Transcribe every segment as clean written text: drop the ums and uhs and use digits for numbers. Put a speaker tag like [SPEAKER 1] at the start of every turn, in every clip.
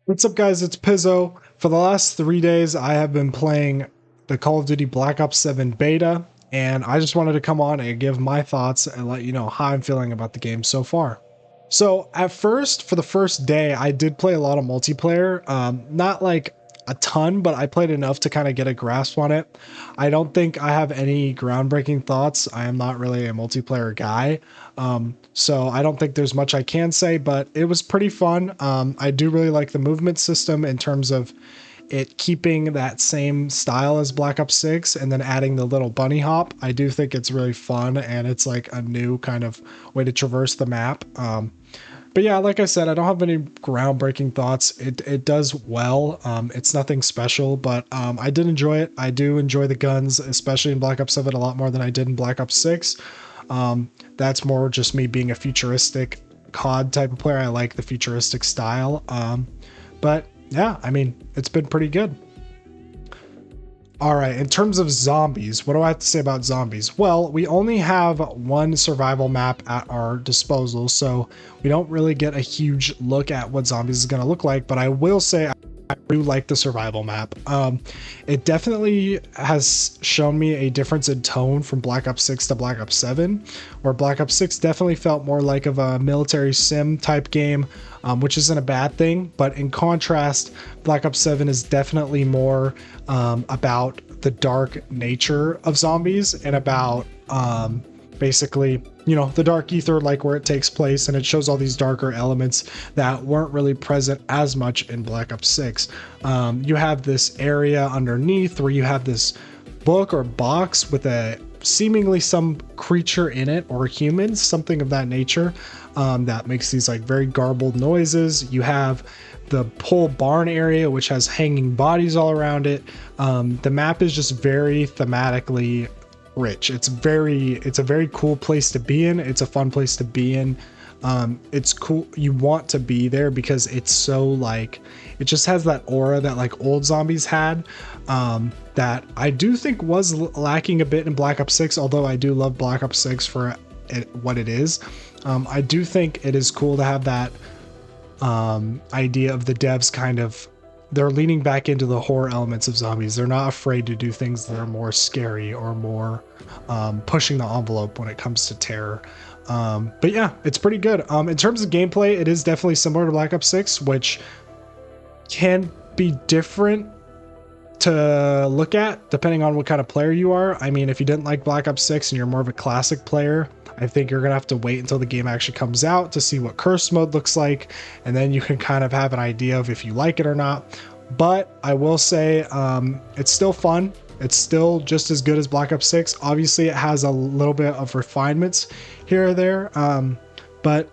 [SPEAKER 1] What's up, guys? It's Pizzo. For the last 3 days, I have been playing the Call of Duty Black Ops 7 beta, and I just wanted to come on and give my thoughts and let you know how I'm feeling about the game so far. So, at first, for the first day, I did play a lot of multiplayer. Not like a ton, but I played enough to kind of get a grasp on it. I don't think I have any groundbreaking thoughts. I am not really a multiplayer guy. So I don't think there's much I can say, but it was pretty fun. I do really like the movement system in terms of it keeping that same style as Black Ops 6 and then adding the little bunny hop. I do think it's really fun and it's like a new kind of way to traverse the map. But yeah, like I said, I don't have any groundbreaking thoughts. It does well. It's nothing special, but I did enjoy it. I do enjoy the guns, especially in Black Ops 7 a lot more than I did in Black Ops 6. That's more just me being a futuristic COD type of player. I like the futuristic style. But yeah, I mean, it's been pretty good. All right, in terms of zombies, what do I have to say about zombies? Well, we only have one survival map at our disposal, so we don't really get a huge look at what zombies is going to look like, but I will say I do like the survival map. It definitely has shown me a difference in tone from Black Ops 6 to Black Ops 7, where Black Ops 6 definitely felt more like of a military sim type game, which isn't a bad thing. But in contrast, Black Ops 7 is definitely more about the dark nature of zombies and about basically, you know, the dark ether, like where it takes place, and it shows all these darker elements that weren't really present as much in Black Ops 6. You have this area underneath where you have this book or box with a seemingly some creature in it, or humans, something of that nature, that makes these like very garbled noises. You have the pole barn area, which has hanging bodies all around it. The map is just very thematically rich. It's a very cool place to be in. It's a fun place to be in. It's cool. You want to be there because it's so like, it just has that aura that like old zombies had, that I do think was lacking a bit in Black Ops 6, although I do love Black Ops 6 for what it is. I do think it is cool to have that idea of the devs kind of, they're leaning back into the horror elements of zombies. They're not afraid to do things that are more scary or more pushing the envelope when it comes to terror. But yeah, it's pretty good. In terms of gameplay, it is definitely similar to Black Ops 6, which can be different to look at depending on what kind of player you are. I mean, if you didn't like Black Ops 6 and you're more of a classic player, I think you're gonna have to wait until the game actually comes out to see what curse mode looks like, and then you can kind of have an idea of if you like it or not. But I will say, it's still fun. It's still just as good as Black Ops 6. Obviously, it has a little bit of refinements here or there, but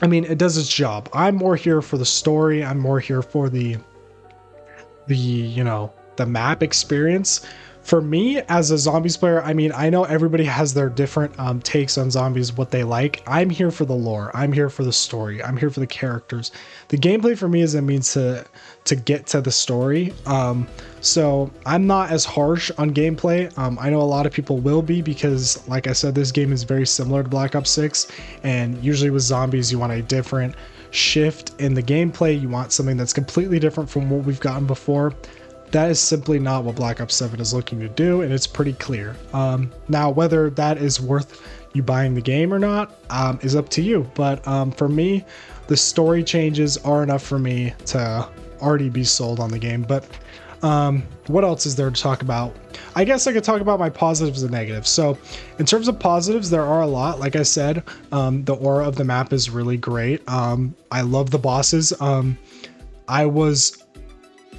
[SPEAKER 1] I mean, it does its job. I'm more here for the story. I'm more here for the you know, the map experience. For me as a zombies player, I mean, I know everybody has their different takes on zombies, what they like. I'm here for the lore. I'm here for the story. I'm here for the characters. The gameplay for me is a means to get to the story. So I'm not as harsh on gameplay. I know a lot of people will be because, like I said, this game is very similar to Black Ops 6, and usually with zombies, you want a different shift in the gameplay. You want something that's completely different from what we've gotten before. That is simply not what Black Ops 7 is looking to do, and it's pretty clear. Now, whether that is worth you buying the game or not is up to you. But for me, the story changes are enough for me to already be sold on the game. But what else is there to talk about? I guess I could talk about my positives and negatives. So in terms of positives, there are a lot. Like I said, the aura of the map is really great. I love the bosses. I was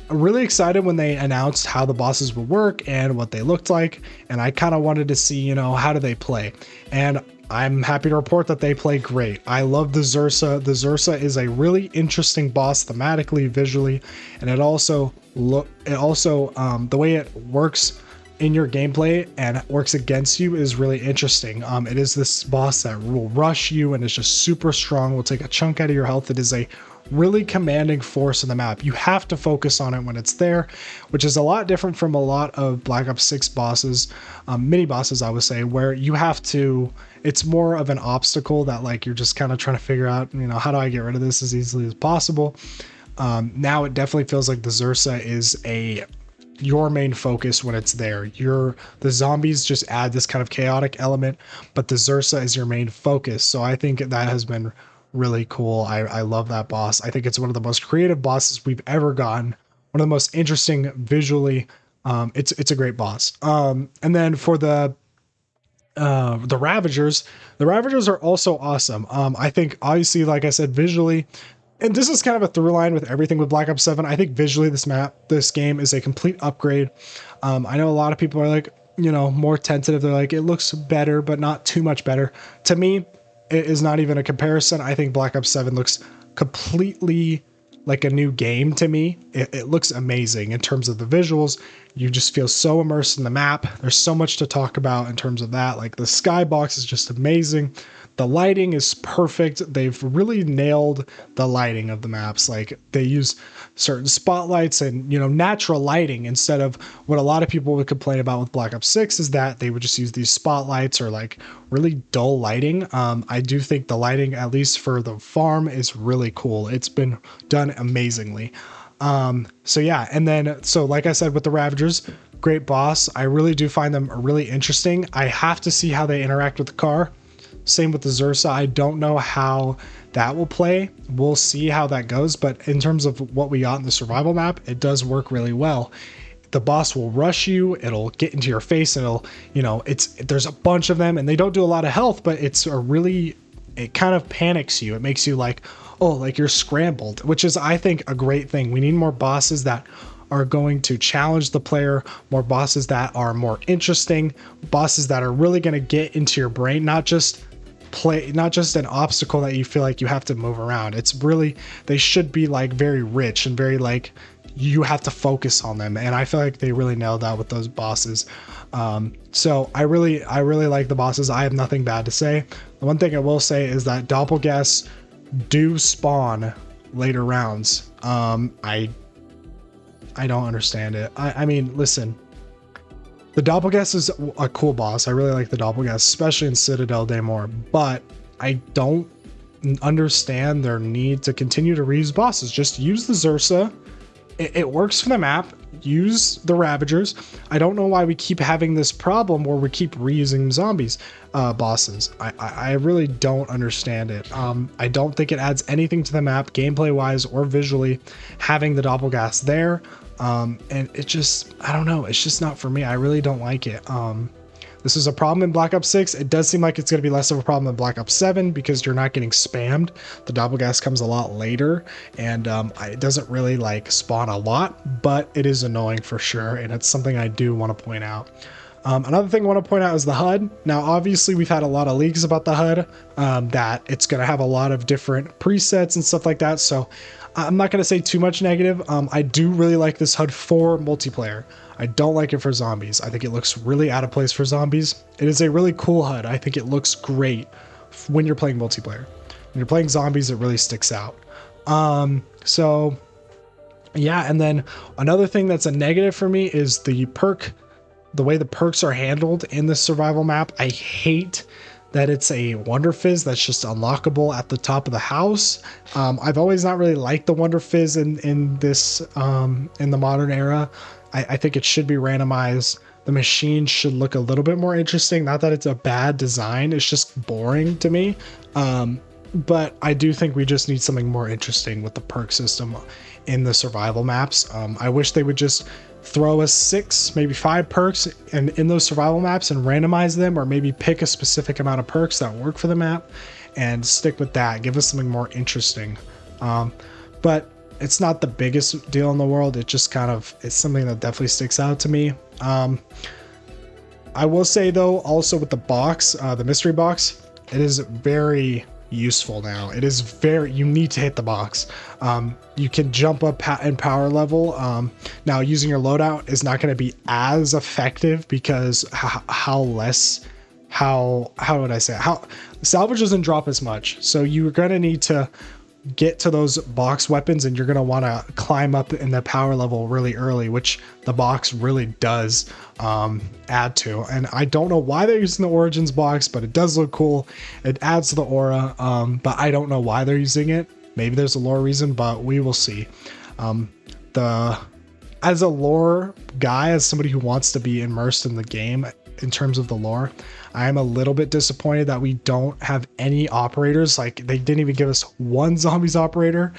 [SPEAKER 1] really excited when they announced how the bosses would work and what they looked like, and I kind of wanted to see, you know, how do they play, and I'm happy to report that they play great. I love the Zersa. The Zersa is a really interesting boss thematically, visually, and it also the way it works in your gameplay and works against you is really interesting. It is this boss that will rush you and is just super strong, will take a chunk out of your health. It is a really commanding force in the map. You have to focus on it when it's there, which is a lot different from a lot of Black Ops 6 bosses, mini bosses, I would say, where you have to, it's more of an obstacle that like you're just kind of trying to figure out, you know, how do I get rid of this as easily as possible. Now it definitely feels like the Zersa is your main focus when it's there. The zombies just add this kind of chaotic element, but the Zersa is your main focus. So I think that has been really cool. I love that boss. I think it's one of the most creative bosses we've ever gotten. One of the most interesting visually. It's a great boss. And then for the Ravagers, the Ravagers are also awesome. I think obviously, like I said, visually, and this is kind of a through line with everything with Black Ops 7. I think visually this game is a complete upgrade. I know a lot of people are like, more tentative. They're like, it looks better, but not too much better. To me, it is not even a comparison. I think Black Ops 7 looks completely like a new game to me. It looks amazing in terms of the visuals. You just feel so immersed in the map. There's so much to talk about in terms of that. Like the skybox is just amazing. The lighting is perfect. They've really nailed the lighting of the maps. Like they use certain spotlights and, natural lighting instead of what a lot of people would complain about with Black Ops 6 is that they would just use these spotlights or like really dull lighting. I do think the lighting, at least for the farm, is really cool. It's been done amazingly. So yeah. And then, so like I said, with the Ravagers, great boss. I really do find them really interesting. I have to see how they interact with the car. Same with the Zersa. I don't know how that will play. We'll see how that goes. But in terms of what we got in the survival map, it does work really well. The boss will rush you. It'll get into your face and there's a bunch of them and they don't do a lot of health, but it kind of panics you. It makes you like, oh, like you're scrambled, which is, I think, a great thing. We need more bosses that are going to challenge the player, more bosses that are more interesting, bosses that are really going to get into your brain, not just an obstacle that you feel like you have to move around. They should be like very rich and very like you have to focus on them. And I feel like they really nailed that with those bosses. So I really like the bosses. I have nothing bad to say. The one thing I will say is that Doppelgasts do spawn later rounds. I don't understand it. I mean, listen, the Doppelgast is a cool boss. I really like the Doppelgast, especially in Citadel Daymore, but I don't understand their need to continue to reuse bosses. Just use the Zersa. It works for the map. Use the Ravagers. I don't know why we keep having this problem where we keep reusing zombies bosses. I really don't understand it. I don't think it adds anything to the map gameplay wise or visually having the Doppelgast there. And it just, I don't know. It's just not for me. I really don't like it. This is a problem in Black Ops 6. It does seem like it's going to be less of a problem in Black Ops 7 because you're not getting spammed. The Doppelgast comes a lot later and it doesn't really like spawn a lot, but it is annoying for sure. And it's something I do want to point out. Another thing I want to point out is the HUD. Now, obviously, we've had a lot of leaks about the HUD, that it's going to have a lot of different presets and stuff like that. So I'm not going to say too much negative. I do really like this HUD for multiplayer. I don't like it for zombies. I think it looks really out of place for zombies. It is a really cool HUD. I think it looks great when you're playing multiplayer. When you're playing zombies, it really sticks out. So yeah, and then another thing that's a negative for me is the way the perks are handled in the survival map. I hate that it's a Wonder Fizz that's just unlockable at the top of the house. I've always not really liked the Wonder Fizz in the modern era. I think it should be randomized. The machine should look a little bit more interesting. Not that it's a bad design, it's just boring to me. But I do think we just need something more interesting with the perk system in the survival maps. I wish they would just throw us 6, maybe 5 perks in those survival maps and randomize them, or maybe pick a specific amount of perks that work for the map and stick with that. Give us something more interesting. But it's not the biggest deal in the world. It just it's something that definitely sticks out to me. I will say though, also with the box, the mystery box, it is very useful now. You need to hit the box. You can jump up in power level. Now using your loadout is not going to be as effective because how salvage doesn't drop as much. So you're going to need to get to those box weapons and you're going to want to climb up in the power level really early, which the box really does add to. And I don't know why they're using the Origins box, but it does look cool. It adds to the aura, but I don't know why they're using it. Maybe there's a lore reason, but we will see. The As a lore guy, as somebody who wants to be immersed in the game in terms of the lore, I am a little bit disappointed that we don't have any operators. Like, they didn't even give us one zombies operator.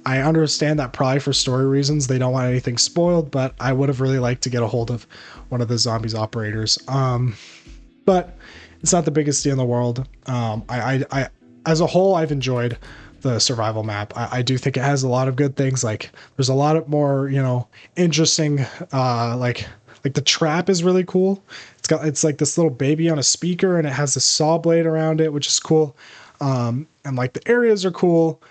[SPEAKER 1] I understand that probably for story reasons they don't want anything spoiled, but I would have really liked to get a hold of one of the zombies operators. But it's not the biggest deal in the world. I as a whole, I've enjoyed the survival map. I do think it has a lot of good things. Like, there's a lot of more, interesting, like the trap is really cool. It's like this little baby on a speaker, and it has a saw blade around it, which is cool. And like the areas are cool.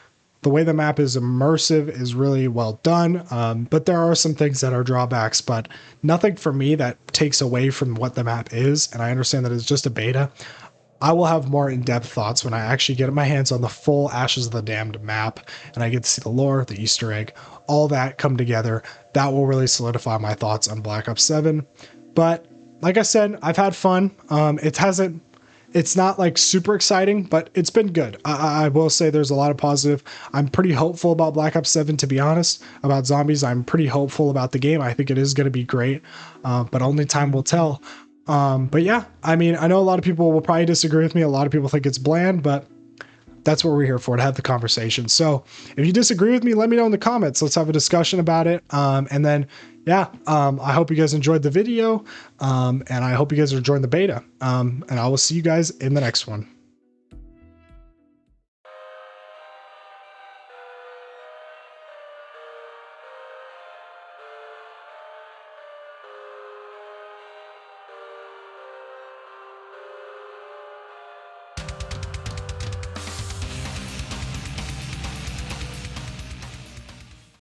[SPEAKER 1] The way the map is immersive is really well done. But there are some things that are drawbacks, but nothing for me that takes away from what the map is. And I understand that it's just a beta. I will have more in-depth thoughts when I actually get my hands on the full Ashes of the Damned map and I get to see the lore, the Easter egg, all that come together. That will really solidify my thoughts on Black Ops 7. But like I said, I've had fun. It's not like super exciting, but it's been good. I will say there's a lot of positive. I'm pretty hopeful about Black Ops 7, to be honest. About zombies, I'm pretty hopeful about the game. I think it is going to be great, but only time will tell. But yeah, I mean, I know a lot of people will probably disagree with me. A lot of people think it's bland, but that's what we're here for, to have the conversation. So if you disagree with me, let me know in the comments. Let's have a discussion about it. And then, yeah, I hope you guys enjoyed the video. And I hope you guys are enjoying the beta. And I will see you guys in the next one.